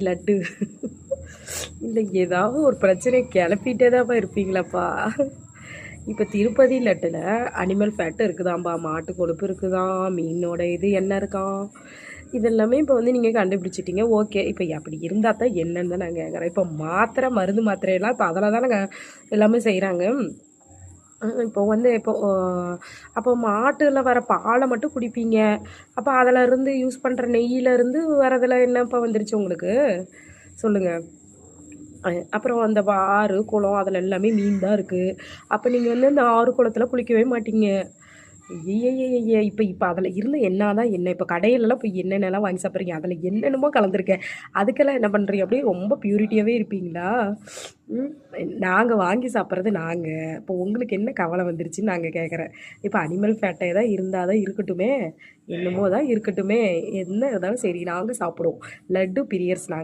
லட்டு இல்லை ஏதாவது ஒரு பிரச்சனை கிளப்பிட்டே தான்ப்பா இருப்பீங்களாப்பா. இப்போ திருப்பதி லட்டில் அனிமல் ஃபேட்டு இருக்குதாம்பா, மாட்டு கொழுப்பு இருக்குதான், மீனோட இது என்ன இருக்கான், இதெல்லாமே இப்போ வந்து நீங்கள் கண்டுபிடிச்சிட்டிங்க. ஓகே, இப்போ அப்படி இருந்தால் தான் என்னன்னு தான் நான் கேட்குறேன். இப்போ மாத்திரை மருந்து மாத்திரையெல்லாம் இப்போ அதில் தான் நாங்கள் எல்லாமே செய்கிறாங்க. இப்போ வந்து இப்போ அப்போ மாட்டுல வர பாலை மட்டும் குடிப்பீங்க. அப்போ அதில் இருந்து யூஸ் பண்ணுற நெய்யிலேருந்து வரதில் என்னப்பா வந்துருச்சு உங்களுக்கு சொல்லுங்கள். அப்புறம் அந்த ஆறு குளம் அதில் எல்லாமே மீன் தான் இருக்குது. அப்போ நீங்கள் வந்து அந்த ஆறு குளத்தில் குளிக்கவே மாட்டீங்க. ஐயய்யய்ய! இப்போ இப்போ அதில் இருந்து என்ன தான் என்ன இப்போ கடையிலலாம் போய் என்னென்னலாம் வாங்கி சாப்பிட்றீங்க, அதில் என்னென்னமோ கலந்துருக்கேன். அதுக்கெல்லாம் என்ன பண்ணுறீங்க? அப்படியே ரொம்ப பியூரிட்டியாகவே இருப்பீங்களா? நாங்கள் வாங்கி சாப்பிட்றது நாங்கள். இப்போ உங்களுக்கு என்ன கவலை வந்துருச்சுன்னு நாங்கள் கேட்குறேன். இப்போ அனிமல் ஃபேட்டே தான் இருந்தால் தான் இருக்கட்டுமே, என்னமோ தான் இருக்கட்டுமே, என்ன இருந்தாலும் சரி நாங்கள் சாப்பிடுவோம். லட்டு பிரியர்ஸ் நாங்கள்.